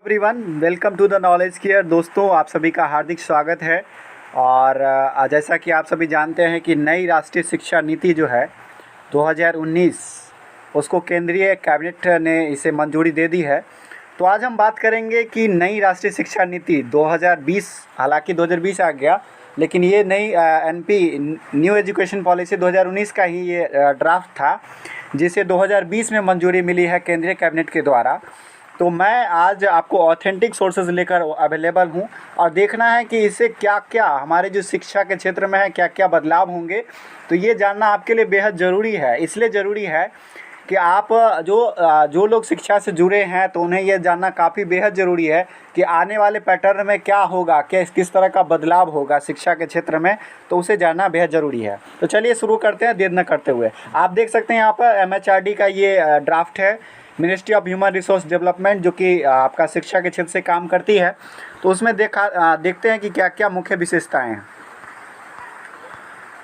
Everyone, welcome to the knowledge care. दोस्तों, आप सभी का हार्दिक स्वागत है। और जैसा कि आप सभी जानते हैं कि नई राष्ट्रीय शिक्षा नीति जो है 2019, उसको केंद्रीय कैबिनेट ने इसे मंजूरी दे दी है। तो आज हम बात करेंगे कि नई राष्ट्रीय शिक्षा नीति 2020, हालांकि 2020 आ गया, लेकिन ये नई एनपी न्यू एजुकेशन पॉलिसी 2019 का ही ये ड्राफ्ट था, जिसे 2020 में मंजूरी मिली है केंद्रीय कैबिनेट के द्वारा। तो मैं आज आपको ऑथेंटिक सोर्सेज लेकर अवेलेबल हूँ और देखना है कि इससे क्या क्या हमारे जो शिक्षा के क्षेत्र में है, क्या क्या बदलाव होंगे। तो ये जानना आपके लिए बेहद ज़रूरी है। इसलिए ज़रूरी है कि आप जो लोग शिक्षा से जुड़े हैं तो उन्हें यह जानना काफ़ी बेहद ज़रूरी है कि आने वाले पैटर्न में क्या होगा, किस तरह का बदलाव होगा शिक्षा के क्षेत्र में। तो उसे जानना बेहद ज़रूरी है। तो चलिए शुरू करते हैं, देर न करते हुए। आप देख सकते हैं यहाँ पर एमएचआरडी का ये ड्राफ्ट है, ministry of human resource development, जो कि आपका शिक्षा के क्षेत्र से काम करती है। तो उसमें देखते हैं कि क्या क्या मुख्य विशेषताएं हैं।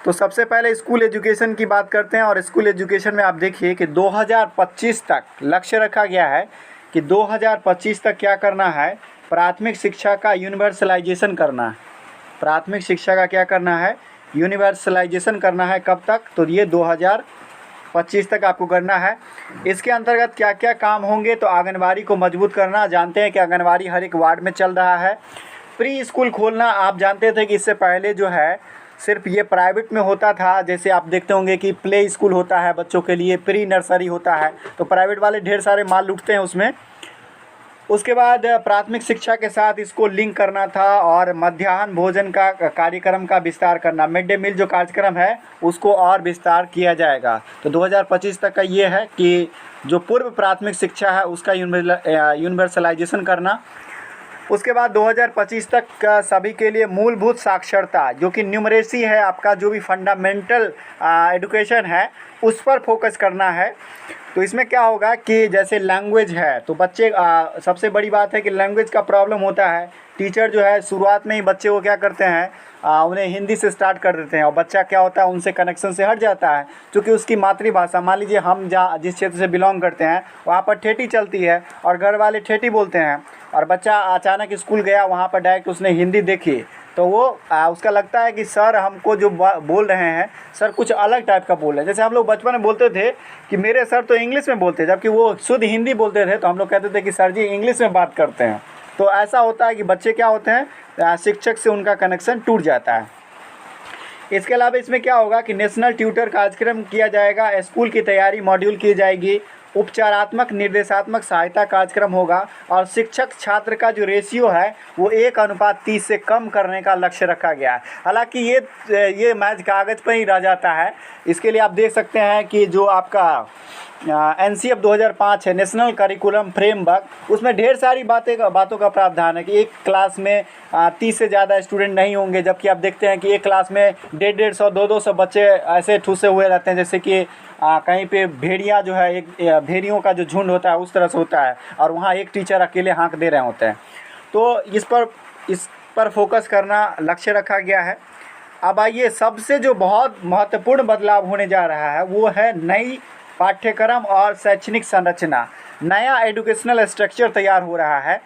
तो सबसे पहले स्कूल एजुकेशन की बात करते हैं। और स्कूल एजुकेशन में आप देखिए कि 2025 तक लक्ष्य रखा गया है कि 2025 तक क्या करना है, प्राथमिक शिक्षा का यूनिवर्सलाइजेशन करना है। प्राथमिक शिक्षा का क्या करना है, यूनिवर्सलाइजेशन करना है। कब तक, तो ये 2025 तक आपको करना है। इसके अंतर्गत क्या क्या काम होंगे, तो आंगनबाड़ी को मजबूत करना। जानते हैं कि आंगनबाड़ी हर एक वार्ड में चल रहा है। प्री स्कूल खोलना, आप जानते थे कि इससे पहले जो है सिर्फ ये प्राइवेट में होता था। जैसे आप देखते होंगे कि प्ले स्कूल होता है बच्चों के लिए, प्री नर्सरी होता है, तो प्राइवेट वाले ढेर सारे माल लूटते हैं उसमें। उसके बाद प्राथमिक शिक्षा के साथ इसको लिंक करना था और मध्याह्न भोजन का कार्यक्रम का विस्तार करना। मिड डे मील जो कार्यक्रम है उसको और विस्तार किया जाएगा। तो 2025 तक का ये है कि जो पूर्व प्राथमिक शिक्षा है उसका यूनिवर्सलाइजेशन करना। उसके बाद 2025 तक सभी के लिए मूलभूत साक्षरता, जो कि न्यूमरेसी है, आपका जो भी फंडामेंटल एजुकेशन है उस पर फोकस करना है। तो इसमें क्या होगा कि जैसे लैंग्वेज है, तो बच्चे सबसे बड़ी बात है कि लैंग्वेज का प्रॉब्लम होता है। टीचर जो है शुरुआत में ही बच्चे को क्या करते हैं, उन्हें हिंदी से स्टार्ट कर देते हैं और बच्चा क्या होता है उनसे कनेक्शन से हट जाता है, क्योंकि उसकी मातृभाषा, मान लीजिए हम जिस क्षेत्र से बिलोंग करते हैं वहाँ पर ठेठी चलती है और घर वाले ठेठी बोलते हैं, और बच्चा अचानक स्कूल गया, वहाँ पर डायरेक्ट उसने हिंदी देखी, तो वो उसका लगता है कि सर हमको जो बोल रहे हैं सर कुछ अलग टाइप का बोल रहे हैं। जैसे हम लोग बचपन में बोलते थे कि मेरे सर तो इंग्लिश में बोलते, जबकि वो शुद्ध हिंदी बोलते थे, तो हम लोग कहते थे कि सर जी इंग्लिश में बात करते हैं। तो ऐसा होता है कि बच्चे क्या होते हैं, शिक्षक से उनका कनेक्शन टूट जाता है। इसके अलावा इसमें क्या होगा कि नेशनल ट्यूटर कार्यक्रम किया जाएगा, स्कूल की तैयारी मॉड्यूल की जाएगी, उपचारात्मक निर्देशात्मक सहायता कार्यक्रम होगा, और शिक्षक छात्र का जो रेशियो है वो 1:30 से कम करने का लक्ष्य रखा गया है। हालांकि ये मैच कागज़ पर ही रह जाता है। इसके लिए आप देख सकते हैं कि जो आपका NCF 2005 है, नेशनल करिकुलम फ्रेमवर्क, उसमें ढेर सारी बातों का प्रावधान है कि एक क्लास में 30 से ज़्यादा स्टूडेंट नहीं होंगे। जबकि आप देखते हैं कि एक क्लास में 150-150, 200 बच्चे ऐसे ठूसे हुए रहते हैं, जैसे कि कहीं पे भेड़िया जो है, एक भेड़ियों का जो झुंड होता है उस तरह से होता है, और वहाँ एक टीचर अकेले हाँक दे रहे होते हैं। तो इस पर फोकस करना लक्ष्य रखा गया है। अब आइए, सबसे जो बहुत महत्वपूर्ण बदलाव होने जा रहा है वो है नई पाठ्यक्रम और शैक्षणिक संरचना। नया एजुकेशनल स्ट्रक्चर तैयार हो रहा है।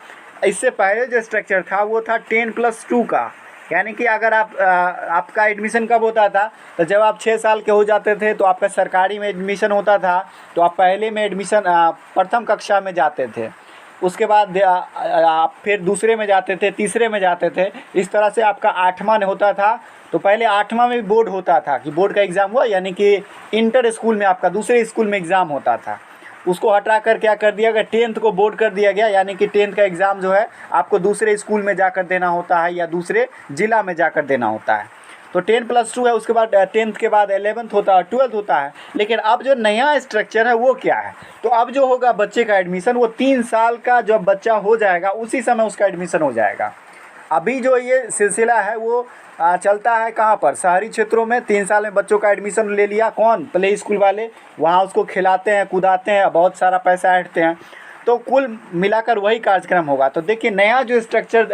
इससे पहले जो स्ट्रक्चर था वो था 10+2 का, यानी कि अगर आपका एडमिशन कब होता था, तो जब आप 6 साल के हो जाते थे तो आपका सरकारी में एडमिशन होता था, तो आप पहले में एडमिशन प्रथम कक्षा में जाते थे, उसके बाद आप फिर दूसरे में जाते थे, तीसरे में जाते थे, इस तरह से आपका 8वां होता था। तो पहले 8वां में भी बोर्ड होता था कि बोर्ड का एग्ज़ाम हुआ, यानी कि इंटर स्कूल में आपका दूसरे स्कूल में एग्ज़ाम होता था। उसको हटा कर क्या कर दिया गया, 10th को बोर्ड कर दिया गया, यानी कि 10th का एग्ज़ाम जो है आपको दूसरे स्कूल में जाकर देना होता है या दूसरे ज़िला में जाकर देना होता है। तो 10+2 है। उसके बाद 10th के बाद 11th होता है, 12th होता है। लेकिन अब जो नया स्ट्रक्चर है वो क्या है, तो अब जो होगा बच्चे का एडमिशन, वो 3 साल का जब बच्चा हो जाएगा उसी समय उसका एडमिशन हो जाएगा। अभी जो ये सिलसिला है वो चलता है कहाँ पर, शहरी क्षेत्रों में 3 साल में बच्चों का एडमिशन ले लिया, कौन, प्ले स्कूल वाले, वहाँ उसको खिलाते हैं, कुदाते हैं, बहुत सारा पैसा ऐंठते हैं। तो कुल मिलाकर वही कार्यक्रम होगा। तो देखिए, नया जो स्ट्रक्चर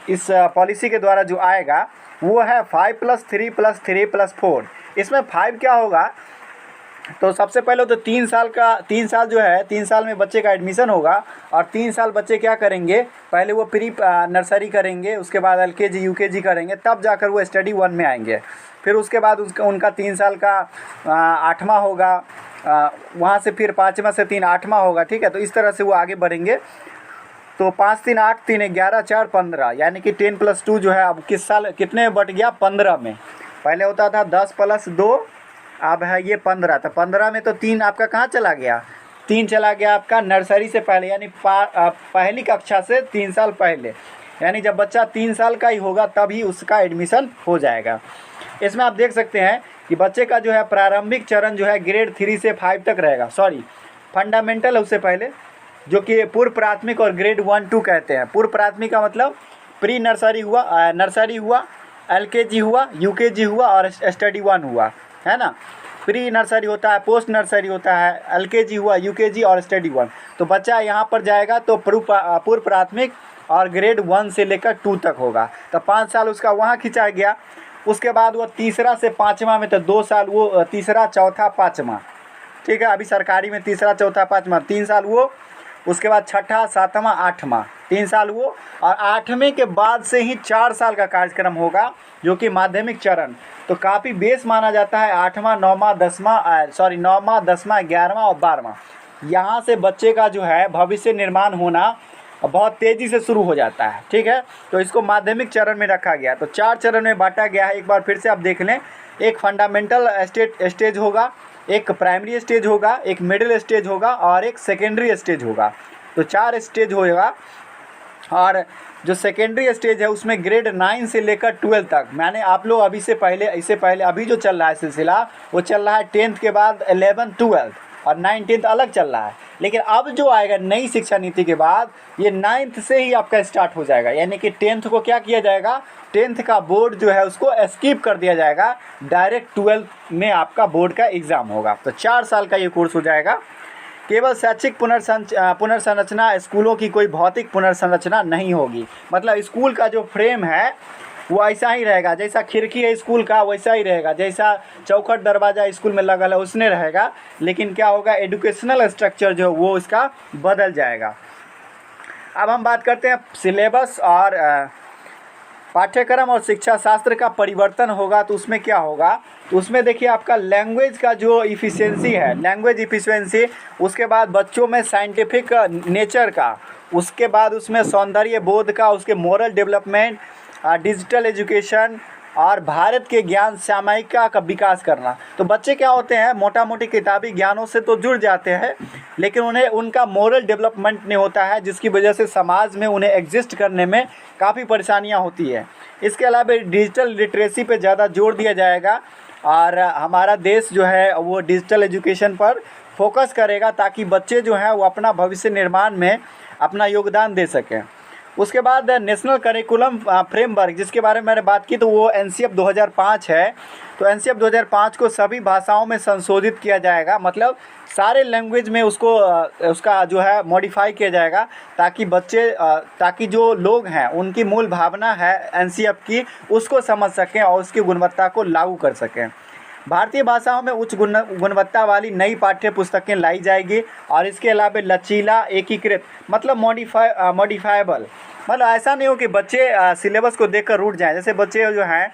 इस पॉलिसी के द्वारा जो आएगा वो है 5+3+3+4। इसमें 5 क्या होगा, तो सबसे पहले तो 3 साल जो है 3 साल में बच्चे का एडमिशन होगा और 3 साल बच्चे क्या करेंगे, पहले वो प्री नर्सरी करेंगे, उसके बाद LKG UKG करेंगे, तब जाकर वो स्टडी 1 में आएंगे। फिर उसके बाद उनका 3 साल का 8वां होगा, वहाँ से फिर 5वां से 3 8वां होगा, ठीक है। तो इस तरह से वो आगे बढ़ेंगे। तो 5 3 8 3 11 4 15 यानी कि 10 + 2 जो है अब किस साल कितने में बट गया, 15 में। पहले होता था 10 + 2, अब है ये 15। तो 15 में तो 3 आपका कहाँ चला गया, 3 चला गया आपका नर्सरी से पहले, यानी पहली कक्षा से 3 साल पहले। यानी जब बच्चा 3 साल का ही होगा तभी उसका एडमिशन हो जाएगा। इसमें आप देख सकते हैं कि बच्चे का जो है प्रारंभिक चरण जो है ग्रेड 3 से 5 तक रहेगा। सॉरी, फंडामेंटल है उससे पहले, जो कि पूर्व प्राथमिक और ग्रेड 1 2 कहते हैं। पूर्व प्राथमिक का मतलब प्री नर्सरी हुआ, नर्सरी हुआ, LKG हुआ, UKG हुआ और स्टडी 1 हुआ, है ना। प्री नर्सरी होता है, पोस्ट नर्सरी होता है, LKG हुआ, UKG और स्टडी 1। तो बच्चा यहाँ पर जाएगा तो पूर्व प्राथमिक और ग्रेड 1 से लेकर 2 तक होगा। तो 5 साल उसका वहाँ खिंचा गया। उसके बाद वो तीसरा से 5वां में तो 2 साल वो तीसरा चौथा 5वां, ठीक है। अभी सरकारी में तीसरा चौथा 5वां 3 साल वो, उसके बाद 6ठा 7वां 8वां 3 साल वो, और 8वें के बाद से ही 4 साल का कार्यक्रम होगा जो कि माध्यमिक चरण। तो काफ़ी बेस माना जाता है 8वां 9वां 10वां 9वां 10वां 11वां और 12वां। यहाँ से बच्चे का जो है भविष्य निर्माण होना बहुत तेज़ी से शुरू हो जाता है, ठीक है। तो इसको माध्यमिक चरण में रखा गया। तो 4 चरण में बांटा गया है। एक बार फिर से आप देख लें, एक फंडामेंटल स्टेज होगा, एक प्राइमरी स्टेज होगा, एक मिडिल स्टेज होगा और एक सेकेंडरी स्टेज होगा। तो 4 स्टेज होगा। और जो सेकेंडरी स्टेज है उसमें ग्रेड 9 से लेकर 12 तक, मैंने आप लोग अभी से पहले इससे पहले अभी जो चल रहा है सिलसिला वो चल रहा है 10th के बाद 11th 12th और 9th 10th अलग चल रहा है। लेकिन अब जो आएगा नई शिक्षा नीति के बाद ये 9th से ही आपका स्टार्ट हो जाएगा। यानी कि 10th को क्या किया जाएगा, 10th का बोर्ड जो है उसको स्किप कर दिया जाएगा, डायरेक्ट 12th में आपका बोर्ड का एग्ज़ाम होगा। तो 4 साल का ये कोर्स हो जाएगा। केवल शैक्षिक पुनर्संरचना, स्कूलों की कोई भौतिक पुनर्संरचना नहीं होगी। मतलब स्कूल का जो फ्रेम है वो ऐसा ही रहेगा, जैसा खिड़की है स्कूल का वैसा ही रहेगा, जैसा चौखट दरवाज़ा स्कूल में लगा है उसने रहेगा। लेकिन क्या होगा, एजुकेशनल स्ट्रक्चर जो वो इसका बदल जाएगा। अब हम बात करते हैं सिलेबस और पाठ्यक्रम और शिक्षा शास्त्र का परिवर्तन होगा। तो उसमें क्या होगा, तो उसमें देखिए आपका लैंग्वेज का जो इफ़िशियंसी है, लैंग्वेज इफ़िशियंसी, उसके बाद बच्चों में साइंटिफिक नेचर का, उसके बाद उसमें सौंदर्य बोध का, उसके मोरल डेवलपमेंट, डिजिटल एजुकेशन और भारत के ज्ञान सामायिका का विकास करना। तो बच्चे क्या होते हैं, मोटा मोटी किताबी ज्ञानों से तो जुड़ जाते हैं लेकिन उन्हें उनका मोरल डेवलपमेंट नहीं होता है, जिसकी वजह से समाज में उन्हें एग्जिस्ट करने में काफ़ी परेशानियां होती है। इसके अलावा डिजिटल लिटरेसी पे ज़्यादा जोर दिया जाएगा और हमारा देश जो है वो डिजिटल एजुकेशन पर फोकस करेगा ताकि बच्चे जो हैं वो अपना भविष्य निर्माण में अपना योगदान दे सकें। उसके बाद नेशनल करिकुलम फ्रेमवर्क जिसके बारे में मैंने बात की, तो वो NCF 2005 है। तो NCF 2005 को सभी भाषाओं में संशोधित किया जाएगा, मतलब सारे लैंग्वेज में उसका जो है मॉडिफाई किया जाएगा ताकि जो लोग हैं उनकी मूल भावना है NCF की उसको समझ सकें और उसकी गुणवत्ता को लागू कर सकें। भारतीय भाषाओं में उच्च गुणवत्ता वाली नई पाठ्य पुस्तकें लाई जाएगी और इसके अलावा लचीला, एकीकृत, मतलब मॉडिफाइबल, मतलब ऐसा नहीं हो कि बच्चे सिलेबस को देखकर रूठ जाएं। जैसे बच्चे जो हैं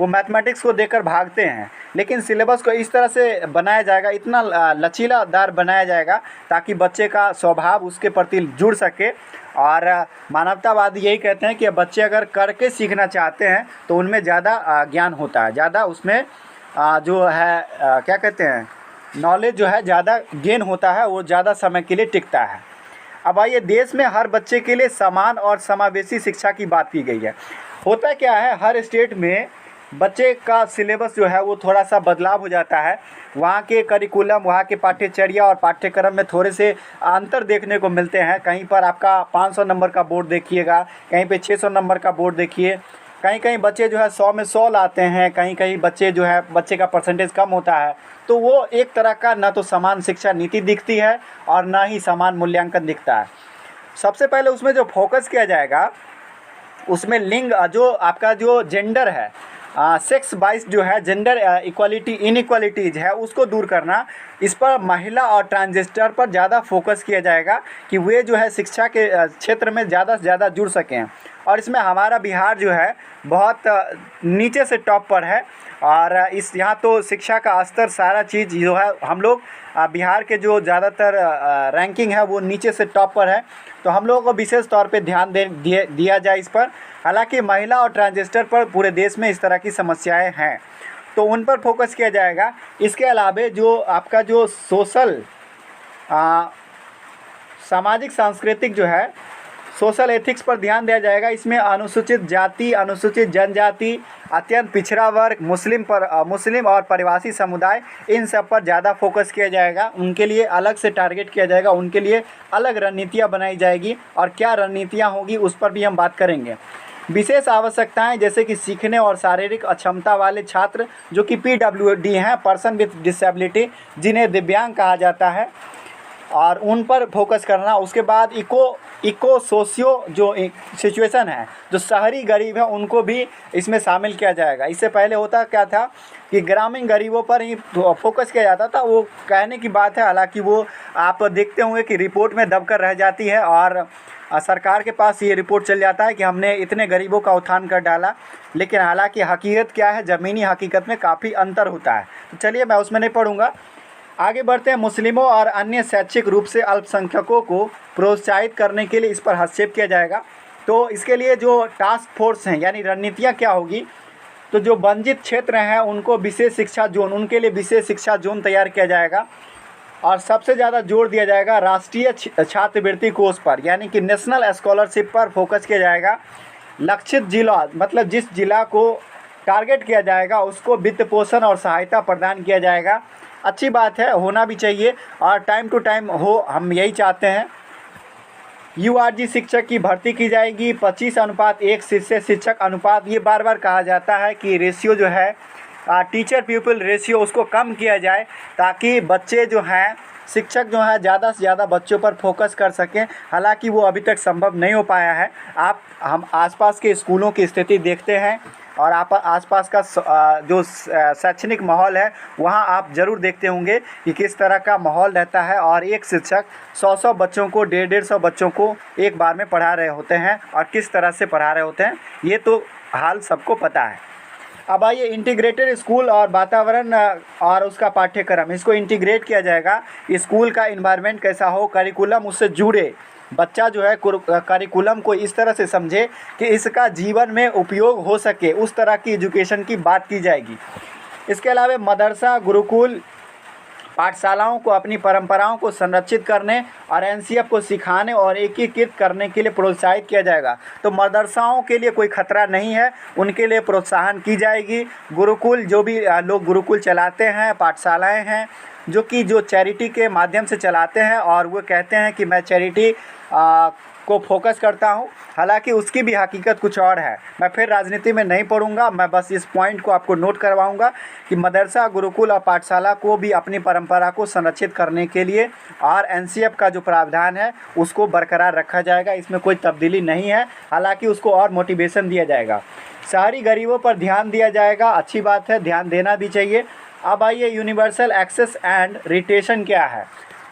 वो मैथमेटिक्स को देखकर भागते हैं, लेकिन सिलेबस को इस तरह से बनाया जाएगा, इतना लचीलादार बनाया जाएगा ताकि बच्चे का स्वभाव उसके प्रति जुड़ सके। और मानवतावाद यही कहते हैं कि बच्चे अगर करके सीखना चाहते हैं तो उनमें ज़्यादा ज्ञान होता है, ज़्यादा उसमें जो है क्या कहते हैं, नॉलेज जो है ज़्यादा गेन होता है, वो ज़्यादा समय के लिए टिकता है। अब आइए, देश में हर बच्चे के लिए समान और समावेशी शिक्षा की बात की गई है। होता क्या है, हर स्टेट में बच्चे का सिलेबस जो है वो थोड़ा सा बदलाव हो जाता है। वहाँ के करिकुलम, वहाँ के पाठ्यचर्या और पाठ्यक्रम में थोड़े से अंतर देखने को मिलते हैं। कहीं पर आपका 500 नंबर का बोर्ड देखिएगा, कहीं पे 600 नंबर का बोर्ड देखिए, कहीं कहीं बच्चे जो है 100 में 100 लाते हैं, कहीं कहीं बच्चे का परसेंटेज कम होता है। तो वो एक तरह का ना तो समान शिक्षा नीति दिखती है और ना ही समान मूल्यांकन दिखता है। सबसे पहले उसमें जो फोकस किया जाएगा उसमें लिंग, जो आपका जो जेंडर है, सेक्स वाइज जो है जेंडर इक्वालिटी इनइक्वालिटीज़ है उसको दूर करना। इस पर महिला और ट्रांसजेंडर पर ज़्यादा फोकस किया जाएगा कि वे जो है शिक्षा के क्षेत्र में ज़्यादा से ज़्यादा जुड़ सकें। और इसमें हमारा बिहार जो है बहुत नीचे से टॉप पर है। और इस यहाँ तो शिक्षा का स्तर सारा चीज़ जो है हम लोग बिहार के जो ज़्यादातर रैंकिंग है वो नीचे से टॉप पर है। तो हम लोगों को विशेष तौर पे ध्यान दिया जाए इस पर। हालांकि महिला और ट्रांसजेंडर पर पूरे देश में इस तरह की समस्याएं हैं, तो उन पर फोकस किया जाएगा। इसके अलावा जो आपका जो सोशल सामाजिक सांस्कृतिक जो है सोशल एथिक्स पर ध्यान दिया जाएगा। इसमें अनुसूचित जाति, अनुसूचित जनजाति, अत्यंत पिछड़ा वर्ग, मुस्लिम और परिवासी समुदाय, इन सब पर ज़्यादा फोकस किया जाएगा। उनके लिए अलग से टारगेट किया जाएगा, उनके लिए अलग रणनीतियाँ बनाई जाएगी और क्या रणनीतियाँ होगी उस पर भी हम बात करेंगे। विशेष आवश्यकताएं जैसे कि सीखने और शारीरिक अक्षमता वाले छात्र जो कि PWD हैं, पर्सन विथ डिसेबिलिटी, जिन्हें दिव्यांग कहा जाता है, और उन पर फोकस करना। उसके बाद इको सोशियो जो सिचुएशन है, जो शहरी गरीब है उनको भी इसमें शामिल किया जाएगा। इससे पहले होता क्या था कि ग्रामीण गरीबों पर ही फोकस किया जाता था। वो कहने की बात है, हालांकि वो आप देखते होंगे कि रिपोर्ट में दबकर रह जाती है और सरकार के पास ये रिपोर्ट चल जाता है कि हमने इतने गरीबों का उत्थान कर डाला, लेकिन हालांकि हकीकत क्या है, ज़मीनी हकीकत में काफ़ी अंतर होता है। तो चलिए मैं उसमें नहीं पढ़ूँगा, आगे बढ़ते हैं। मुस्लिमों और अन्य शैक्षिक रूप से अल्पसंख्यकों को प्रोत्साहित करने के लिए इस पर हस्तक्षेप किया जाएगा। तो इसके लिए जो टास्क फोर्स हैं यानी रणनीतियाँ क्या होगी, तो जो वंचित क्षेत्र हैं उनको विशेष शिक्षा जोन, उनके लिए विशेष शिक्षा जोन तैयार किया जाएगा। और सबसे ज़्यादा जोर दिया जाएगा राष्ट्रीय छात्रवृत्ति कोष पर, यानी कि नेशनल स्कॉलरशिप पर फोकस किया जाएगा। लक्षित जिला मतलब जिस जिला को टारगेट किया जाएगा उसको वित्त पोषण और सहायता प्रदान किया जाएगा। अच्छी बात है, होना भी चाहिए और टाइम टू टाइम हो, हम यही चाहते हैं। URG शिक्षक की भर्ती की जाएगी। 25:1 शिक्षक अनुपात, ये बार बार कहा जाता है कि रेशियो जो है टीचर पीपल रेशियो उसको कम किया जाए, ताकि बच्चे जो हैं, शिक्षक जो है ज़्यादा से ज़्यादा बच्चों पर फोकस कर सकें। हालांकि वो अभी तक संभव नहीं हो पाया है। हम आसपास के स्कूलों की स्थिति देखते हैं और आप आसपास का जो शैक्षणिक माहौल है वहाँ आप ज़रूर देखते होंगे कि किस तरह का माहौल रहता है और एक शिक्षक 100 बच्चों को, 150 बच्चों को एक बार में पढ़ा रहे होते हैं और किस तरह से पढ़ा रहे होते हैं, ये तो हाल सबको पता है। अब आइए इंटीग्रेटेड स्कूल और वातावरण और उसका पाठ्यक्रम, इसको इंटीग्रेट किया जाएगा। स्कूल का इन्वायरमेंट कैसा हो, करिकुलम उससे जुड़े, बच्चा जो है करिकुलम को इस तरह से समझे कि इसका जीवन में उपयोग हो सके, उस तरह की एजुकेशन की बात की जाएगी। इसके अलावा मदरसा, गुरुकुल, पाठशालाओं को अपनी परंपराओं को संरक्षित करने और NCF को सिखाने और एकीकृत करने के लिए प्रोत्साहित किया जाएगा। तो मदरसाओं के लिए कोई खतरा नहीं है, उनके लिए प्रोत्साहन की जाएगी। गुरुकुल, जो भी लोग गुरुकुल चलाते हैं, पाठशालाएं हैं जो चैरिटी के माध्यम से चलाते हैं और वो कहते हैं कि मैं चैरिटी को फोकस करता हूं, हालांकि उसकी भी हकीकत कुछ और है। मैं फिर राजनीति में नहीं पढ़ूंगा, मैं बस इस पॉइंट को आपको नोट करवाऊंगा कि मदरसा, गुरुकुल और पाठशाला को भी अपनी परंपरा को संरक्षित करने के लिए और NCF का जो प्रावधान है उसको बरकरार रखा जाएगा, इसमें कोई तब्दीली नहीं है। हालांकि उसको और मोटिवेशन दिया जाएगा। शहरी गरीबों पर ध्यान दिया जाएगा, अच्छी बात है, ध्यान देना भी चाहिए। अब आइए यूनिवर्सल एक्सेस एंड रिटेशन क्या है।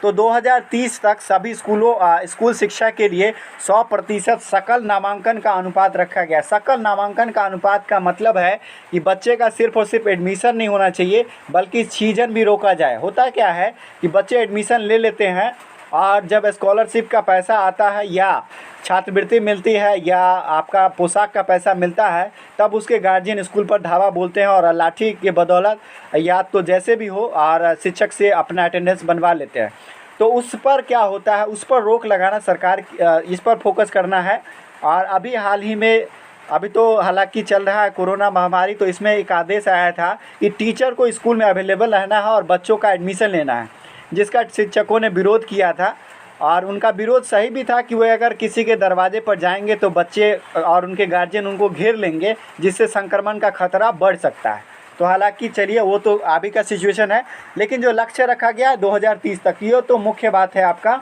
तो 2030 तक सभी स्कूल शिक्षा के लिए 100% सकल नामांकन का अनुपात रखा गया। सकल नामांकन का अनुपात का मतलब है कि बच्चे का सिर्फ और सिर्फ एडमिशन नहीं होना चाहिए, बल्कि सीजन भी रोका जाए। होता क्या है कि बच्चे एडमिशन ले लेते हैं और जब स्कॉलरशिप का पैसा आता है या छात्रवृत्ति मिलती है या आपका पोशाक का पैसा मिलता है, तब उसके गार्जियन स्कूल पर धावा बोलते हैं और लाठी के बदौलत या तो जैसे भी हो और शिक्षक से अपना अटेंडेंस बनवा लेते हैं। तो उस पर क्या होता है, उस पर रोक लगाना, सरकार इस पर फोकस करना है। और अभी हाल ही में, अभी तो हालांकि चल रहा है कोरोना महामारी, तो इसमें एक आदेश आया था कि टीचर को स्कूल में अवेलेबल रहना है और बच्चों का एडमिशन लेना है, जिसका शिक्षकों ने विरोध किया था। और उनका विरोध सही भी था कि वे अगर किसी के दरवाजे पर जाएंगे तो बच्चे और उनके गार्जियन उनको घेर लेंगे, जिससे संक्रमण का खतरा बढ़ सकता है। तो हालांकि चलिए वो तो अभी का सिचुएशन है, लेकिन जो लक्ष्य रखा गया है 2030 तक, ये तो मुख्य बात है आपका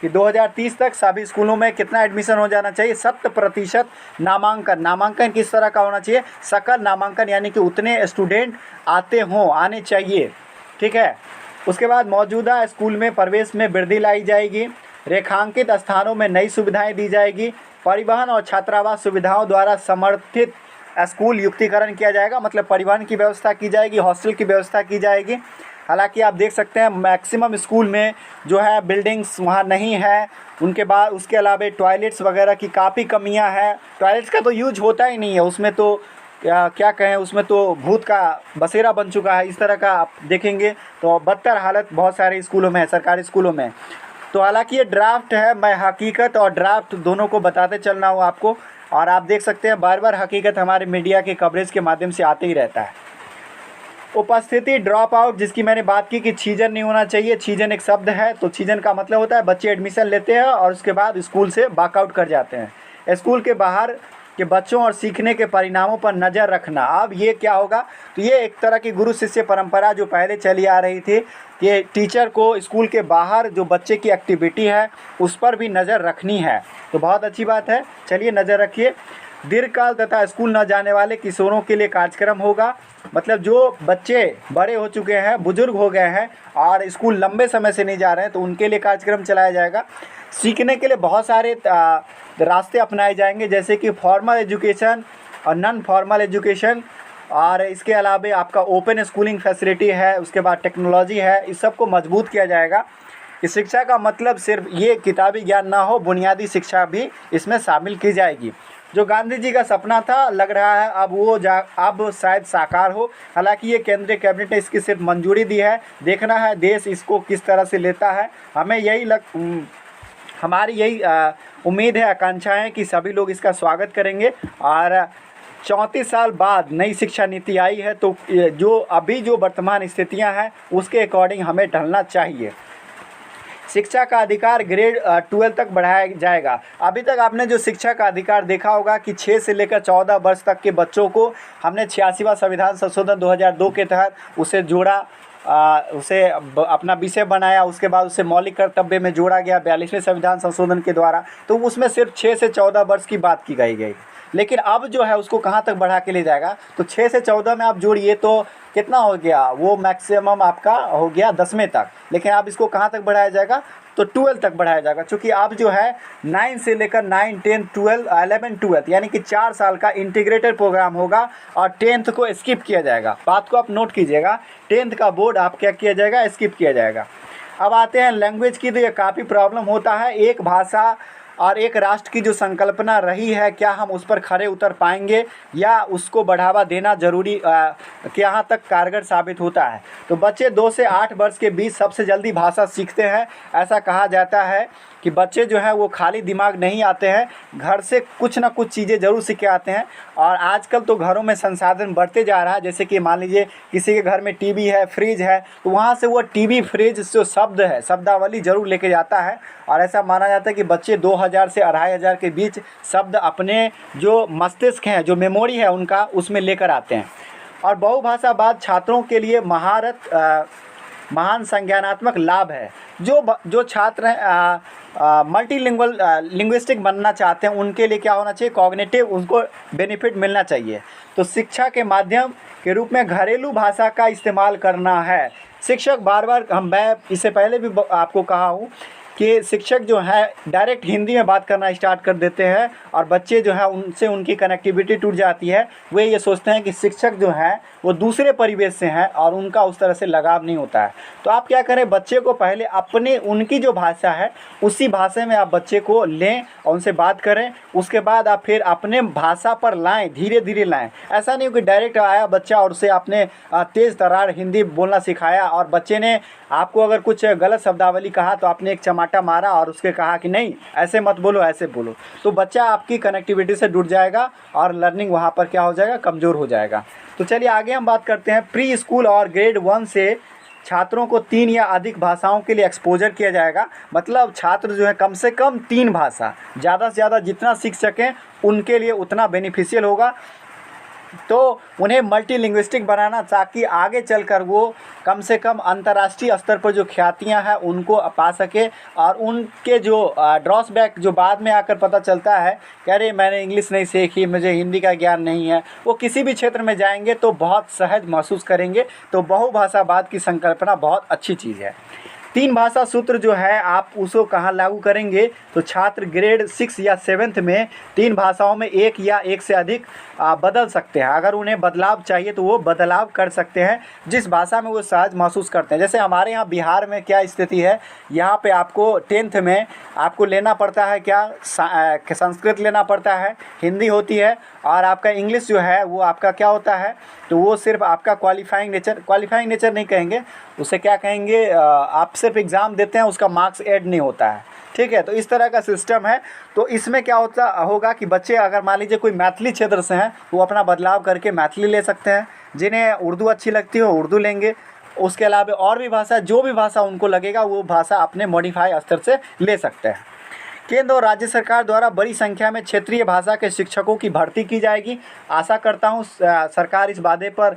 कि 2030 तक सभी स्कूलों में कितना एडमिशन हो जाना चाहिए, 100% नामांकन। नामांकन किस तरह का होना चाहिए, सकल नामांकन, यानी कि उतने स्टूडेंट आने चाहिए, ठीक है। उसके बाद मौजूदा स्कूल में प्रवेश में वृद्धि लाई जाएगी, रेखांकित स्थानों में नई सुविधाएं दी जाएगी, परिवहन और छात्रावास सुविधाओं द्वारा समर्थित स्कूल युक्तिकरण किया जाएगा, मतलब परिवहन की व्यवस्था की जाएगी, हॉस्टल की व्यवस्था की जाएगी। हालांकि आप देख सकते हैं मैक्सिमम स्कूल में जो है बिल्डिंग्स वहाँ नहीं है, उनके बाद उसके अलावा टॉयलेट्स वगैरह की काफ़ी कमियां हैं। टॉयलेट्स का तो यूज होता ही नहीं है, उसमें तो क्या कहें, उसमें तो भूत का बसेरा बन चुका है। इस तरह का आप देखेंगे तो बदतर हालत बहुत सारे स्कूलों में है, सरकारी स्कूलों में। तो हालांकि ये ड्राफ्ट है, मैं हकीकत और ड्राफ्ट दोनों को बताते चल रहा हूँ आपको, और आप देख सकते हैं बार बार हकीकत हमारे मीडिया के कवरेज के माध्यम से आते ही रहता है। उपस्थिति ड्रॉप आउट, जिसकी मैंने बात की कि छीजन नहीं होना चाहिए। छीजन एक शब्द है, तो छीजन का मतलब होता है बच्चे एडमिशन लेते हैं और उसके बाद स्कूल से वॉकआउट कर जाते हैं। स्कूल के बाहर के बच्चों और सीखने के परिणामों पर नज़र रखना। अब ये क्या होगा, तो ये एक तरह की गुरु शिष्य परंपरा जो पहले चली आ रही थी, कि टीचर को स्कूल के बाहर जो बच्चे की एक्टिविटी है उस पर भी नज़र रखनी है। तो बहुत अच्छी बात है, चलिए नज़र रखिए। दीर्घकाल तथा स्कूल न जाने वाले किशोरों के लिए कार्यक्रम होगा, मतलब जो बच्चे बड़े हो चुके हैं, बुजुर्ग हो गए हैं और स्कूल लंबे समय से नहीं जा रहे हैं, तो उनके लिए कार्यक्रम चलाया जाएगा। सीखने के लिए बहुत सारे रास्ते अपनाए जाएंगे, जैसे कि फॉर्मल एजुकेशन और नॉन फॉर्मल एजुकेशन, और इसके अलावा आपका ओपन स्कूलिंग फैसिलिटी है, उसके बाद टेक्नोलॉजी है। इस सब को मजबूत किया जाएगा कि शिक्षा का मतलब सिर्फ ये किताबी ज्ञान ना हो, बुनियादी शिक्षा भी इसमें शामिल की जाएगी। जो गांधी जी का सपना था, लग रहा है अब वो अब शायद साकार हो। हालांकि ये केंद्रीय कैबिनेट ने इसकी सिर्फ मंजूरी दी है, देखना है देश इसको किस तरह से लेता है। हमारी यही उम्मीद है, आकांक्षा है कि सभी लोग इसका स्वागत करेंगे। और 34 साल बाद नई शिक्षा नीति आई है, तो जो वर्तमान स्थितियां हैं उसके अकॉर्डिंग हमें ढलना चाहिए। शिक्षा का अधिकार ग्रेड 12 तक बढ़ाया जाएगा। अभी तक आपने जो शिक्षा का अधिकार देखा होगा कि 6 से लेकर 14 वर्ष तक के बच्चों को हमने 86वां संविधान संशोधन 2002 के तहत उसे जोड़ा, उसे अपना विषय बनाया, उसके बाद उसे मौलिक कर्तव्य में जोड़ा गया 42वें संविधान संशोधन के द्वारा। तो उसमें सिर्फ 6 से 14 वर्ष की बात की गई। लेकिन अब जो है उसको कहाँ तक बढ़ा के ले जाएगा, तो 6 से 14 में आप जोड़िए तो कितना हो गया, वो मैक्सिमम आपका हो गया 10वें तक। लेकिन अब इसको कहाँ तक बढ़ाया जाएगा, तो 12 तक बढ़ाया जाएगा, क्योंकि अब जो है 9 से लेकर 9, 10, 12, 11, 12 यानी कि 4 साल का इंटीग्रेटेड प्रोग्राम होगा और 10th को स्किप किया जाएगा। बात को आप नोट कीजिएगा, 10th का बोर्ड आप क्या किया जाएगा, स्किप किया जाएगा। अब आते हैं लैंग्वेज की, तो ये काफ़ी प्रॉब्लम होता है। एक भाषा और एक राष्ट्र की जो संकल्पना रही है, क्या हम उस पर खरे उतर पाएंगे या उसको बढ़ावा देना जरूरी यहाँ तक कारगर साबित होता है। तो बच्चे 2 से 8 वर्ष के बीच सबसे जल्दी भाषा सीखते हैं। ऐसा कहा जाता है कि बच्चे जो हैं वो खाली दिमाग नहीं आते हैं, घर से कुछ ना कुछ चीज़ें ज़रूर सीख के आते हैं। और आजकल तो घरों में संसाधन बढ़ते जा रहा है, जैसे कि मान लीजिए किसी के घर में टीवी है, फ्रिज है, तो वहाँ से वो टीवी फ्रिज जो शब्द है, शब्दावली ज़रूर लेके जाता है। और ऐसा माना जाता है कि बच्चे 2000 से 2500 के बीच शब्द अपने जो मस्तिष्क हैं, जो मेमोरी है उनका, उसमें लेकर आते हैं। और बहुभाषावाद छात्रों के लिए महान संज्ञानात्मक लाभ है। जो छात्र मल्टीलिंगुअल लिंग्विस्टिक बनना चाहते हैं, उनके लिए क्या होना चाहिए, कॉग्निटिव उनको बेनिफिट मिलना चाहिए। तो शिक्षा के माध्यम के रूप में घरेलू भाषा का इस्तेमाल करना है। शिक्षक मैं इससे पहले भी आपको कहा हूँ कि शिक्षक जो है डायरेक्ट हिंदी में बात करना स्टार्ट कर देते हैं और बच्चे जो है उनसे उनकी कनेक्टिविटी टूट जाती है। वे ये सोचते हैं कि शिक्षक जो है वो दूसरे परिवेश से हैं और उनका उस तरह से लगाव नहीं होता है। तो आप क्या करें, बच्चे को पहले उनकी जो भाषा है उसी भाषा में आप बच्चे को लें और उनसे बात करें। उसके बाद आप फिर अपने भाषा पर लाएं, धीरे धीरे लाएं। ऐसा नहीं हो कि डायरेक्ट आया बच्चा और उसे आपने तेज़ तर्रार हिंदी बोलना सिखाया और बच्चे ने आपको अगर कुछ गलत शब्दावली कहा तो आपने एक चमाटा मारा और उसके कहा कि नहीं ऐसे मत बोलो, ऐसे बोलो। तो बच्चा आपकी कनेक्टिविटी से जुड़ जाएगा और लर्निंग वहाँ पर क्या हो जाएगा, कमज़ोर हो जाएगा। तो चलिए आगे हम बात करते हैं। प्री स्कूल और ग्रेड 1 से छात्रों को 3 या अधिक भाषाओं के लिए एक्सपोजर किया जाएगा। मतलब छात्र जो है कम से कम 3 भाषा, ज़्यादा से ज़्यादा जितना सीख सकें उनके लिए उतना बेनिफिशियल होगा। तो उन्हें मल्टीलिंग्विस्टिक बनाना, ताकि आगे चलकर वो कम से कम अंतर्राष्ट्रीय स्तर पर जो ख्यातियाँ हैं उनको पा सके। और उनके जो ड्रॉसबैक जो बाद में आकर पता चलता है कि अरे मैंने इंग्लिश नहीं सीखी, मुझे हिंदी का ज्ञान नहीं है, वो किसी भी क्षेत्र में जाएंगे तो बहुत सहज महसूस करेंगे। तो बहुभाषावाद की संकल्पना बहुत अच्छी चीज़ है। 3 भाषा सूत्र जो है आप उसको कहाँ लागू करेंगे, तो छात्र ग्रेड 6 या 7th में 3 भाषाओं में एक या एक से अधिक बदल सकते हैं। अगर उन्हें बदलाव चाहिए तो वो बदलाव कर सकते हैं जिस भाषा में वो सहज महसूस करते हैं। जैसे हमारे यहाँ बिहार में क्या स्थिति है, यहाँ पे आपको 10th में आपको लेना पड़ता है क्या, संस्कृत लेना पड़ता है, हिंदी होती है, और आपका इंग्लिश जो है वो आपका क्या होता है, तो वो सिर्फ आपका क्वालिफाइंग नेचर नहीं कहेंगे, उसे क्या कहेंगे, आप सिर्फ एग्ज़ाम देते हैं, उसका मार्क्स ऐड नहीं होता है। ठीक है, तो इस तरह का सिस्टम है। तो इसमें क्या होगा कि बच्चे अगर मान लीजिए कोई मैथिली क्षेत्र से हैं, वो अपना बदलाव करके मैथिली ले सकते हैं, जिन्हें उर्दू अच्छी लगती हो उर्दू लेंगे। उसके अलावा और भी भाषा, जो भी भाषा उनको लगेगा वो भाषा अपने मॉडिफाई स्तर से ले सकते हैं। केंद्र और राज्य सरकार द्वारा बड़ी संख्या में क्षेत्रीय भाषा के शिक्षकों की भर्ती की जाएगी। आशा करता हूँ सरकार इस वादे पर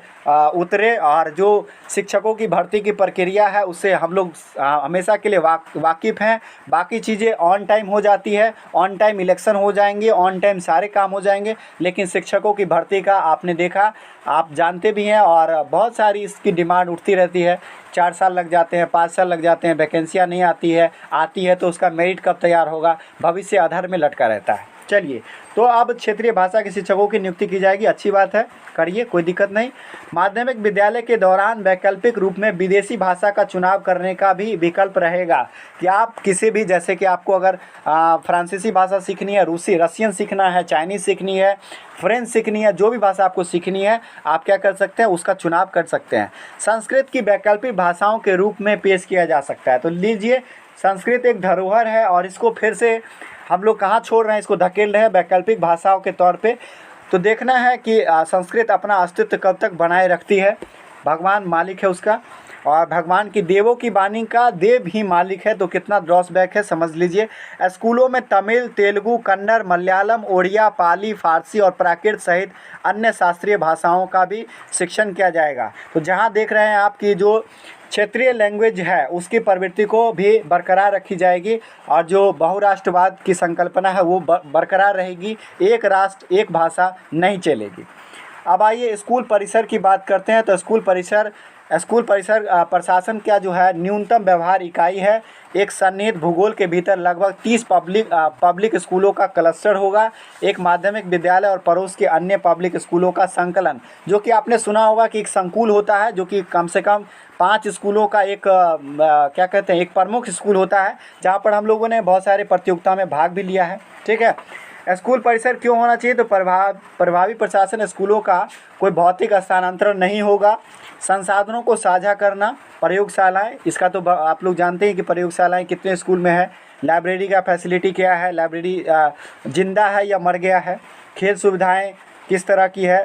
उतरे, और जो शिक्षकों की भर्ती की प्रक्रिया है उससे हम लोग हमेशा के लिए वाकिफ़ हैं। बाकी चीज़ें ऑन टाइम हो जाती है, ऑन टाइम इलेक्शन हो जाएंगे, ऑन टाइम सारे काम हो जाएंगे, लेकिन शिक्षकों की भर्ती का आपने देखा, आप जानते भी हैं, और बहुत सारी इसकी डिमांड उठती रहती है। 4 साल लग जाते हैं, 5 साल लग जाते हैं, वैकेंसियाँ नहीं आती है तो उसका मेरिट कब तैयार होगा, भविष्य आधार में लटका रहता है। चलिए, तो अब क्षेत्रीय भाषा के शिक्षकों की नियुक्ति की जाएगी, अच्छी बात है, करिए, कोई दिक्कत नहीं। माध्यमिक विद्यालय के दौरान वैकल्पिक रूप में विदेशी भाषा का चुनाव करने का भी विकल्प रहेगा कि आप किसी भी, जैसे कि आपको अगर फ्रांसीसी भाषा सीखनी है, रशियन सीखना है, चाइनीज़ सीखनी है, फ्रेंच सीखनी है, जो भी भाषा आपको सीखनी है आप क्या कर सकते हैं, उसका चुनाव कर सकते हैं। संस्कृत की वैकल्पिक भाषाओं के रूप में पेश किया जा सकता है। तो लीजिए, संस्कृत एक धरोहर है और इसको फिर से हम लोग कहाँ छोड़ रहे हैं, इसको धकेल रहे हैं वैकल्पिक भाषाओं के तौर पे। तो देखना है कि संस्कृत अपना अस्तित्व कब तक बनाए रखती है। भगवान मालिक है उसका, और भगवान की देवों की वाणी का देव ही मालिक है। तो कितना ड्रॉसबैक है समझ लीजिए। स्कूलों में तमिल, तेलुगु, कन्नड़, मलयालम, ओडिया, पाली, फारसी और प्राकृत सहित अन्य शास्त्रीय भाषाओं का भी शिक्षण किया जाएगा। तो जहाँ देख रहे हैं आप कि जो क्षेत्रीय लैंग्वेज है उसकी प्रवृत्ति को भी बरकरार रखी जाएगी, और जो बहुराष्ट्रवाद की संकल्पना है वो बरकरार रहेगी। एक राष्ट्र एक भाषा नहीं चलेगी। अब आइए स्कूल परिसर की बात करते हैं। तो स्कूल परिसर प्रशासन क्या जो है न्यूनतम व्यवहार इकाई है। एक सन्निहित भूगोल के भीतर लगभग 30 पब्लिक स्कूलों का क्लस्टर होगा, एक माध्यमिक विद्यालय और पड़ोस के अन्य पब्लिक स्कूलों का संकलन। जो कि आपने सुना होगा कि एक संकुल होता है, जो कि कम से कम 5 स्कूलों का एक क्या कहते हैं, एक प्रमुख स्कूल होता है, जहाँ पर हम लोगों ने बहुत सारे प्रतियोगिता में भाग भी लिया है। ठीक है, स्कूल परिसर क्यों होना चाहिए, तो प्रभावी प्रशासन स्कूलों का कोई भौतिक स्थानांतरण नहीं होगा। संसाधनों को साझा करना, प्रयोगशालाएं, इसका तो आप लोग जानते हैं कि प्रयोगशालाएं कितने स्कूल में है। लाइब्रेरी का फैसिलिटी क्या है, लाइब्रेरी जिंदा है या मर गया है। खेल सुविधाएं किस तरह की है,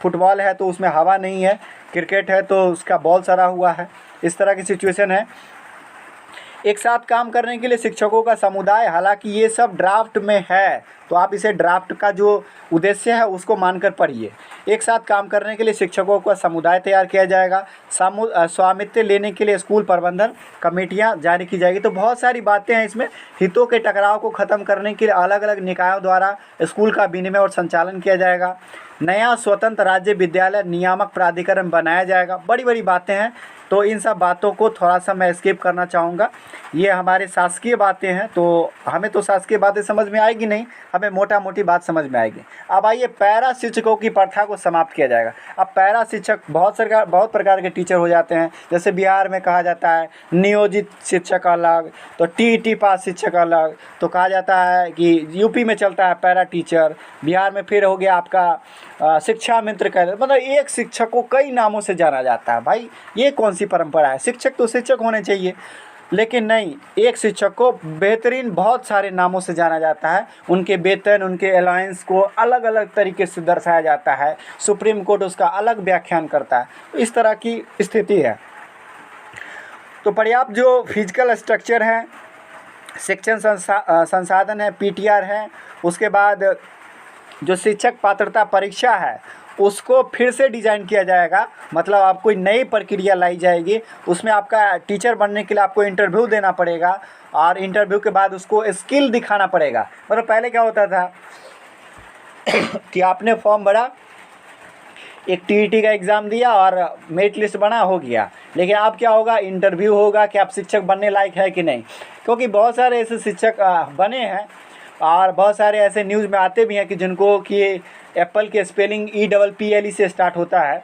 फुटबॉल है तो उसमें हवा नहीं है, क्रिकेट है तो उसका बॉल सड़ा हुआ है, इस तरह की सिचुएशन है। एक साथ काम करने के लिए शिक्षकों का समुदाय, हालांकि ये सब ड्राफ्ट में है, तो आप इसे ड्राफ्ट का जो उद्देश्य है उसको मानकर पढ़िए। एक साथ काम करने के लिए शिक्षकों का समुदाय तैयार किया जाएगा। स्वामित्व लेने के लिए स्कूल प्रबंधन कमेटियां जारी की जाएगी। तो बहुत सारी बातें हैं इसमें। हितों के टकराव को ख़त्म करने के लिए अलग अलग निकायों द्वारा स्कूल का विनिमय और संचालन किया जाएगा। नया स्वतंत्र राज्य विद्यालय नियामक प्राधिकरण बनाया जाएगा। बड़ी बड़ी बातें हैं, तो इन सब बातों को थोड़ा सा मैं स्किप करना चाहूँगा। ये हमारे शासकीय बातें हैं, तो हमें तो शासकीय बातें समझ में आएगी नहीं, हमें मोटा मोटी बात समझ में आएगी। अब आइए, पैरा शिक्षकों की प्रथा को समाप्त किया जाएगा। अब पैरा शिक्षक बहुत प्रकार के टीचर हो जाते हैं। जैसे बिहार में कहा जाता है नियोजित शिक्षक अलग, तो टी पास शिक्षक अलग, तो कहा जाता है कि यूपी में चलता है पैरा टीचर, बिहार में फिर हो गया आपका शिक्षा मित्र का, मतलब एक शिक्षक को कई नामों से जाना जाता है। भाई ये कौन सी परंपरा है, शिक्षक तो शिक्षक होने चाहिए, लेकिन नहीं, एक शिक्षक को बेहतरीन बहुत सारे नामों से जाना जाता है। उनके वेतन, उनके अलाउंस को अलग अलग तरीके से दर्शाया जाता है। सुप्रीम कोर्ट उसका अलग व्याख्यान करता है। तो इस तरह की स्थिति है। तो पर्याप्त जो फिजिकल स्ट्रक्चर है, शिक्षण संसाधन है, पीटीआर है, उसके बाद जो शिक्षक पात्रता परीक्षा है उसको फिर से डिज़ाइन किया जाएगा। मतलब आप कोई नई प्रक्रिया लाई जाएगी, उसमें आपका टीचर बनने के लिए आपको इंटरव्यू देना पड़ेगा और इंटरव्यू के बाद उसको स्किल दिखाना पड़ेगा। मतलब पहले क्या होता था कि आपने फॉर्म भरा, एक टीईटी का एग्ज़ाम दिया और मेरिट लिस्ट बना, हो गया। लेकिन अब क्या होगा, इंटरव्यू होगा कि आप शिक्षक बनने लायक है कि नहीं। क्योंकि बहुत सारे ऐसे शिक्षक बने हैं और बहुत सारे ऐसे न्यूज़ में आते भी हैं कि जिनको कि एप्पल के स्पेलिंग EPPLE से स्टार्ट होता है।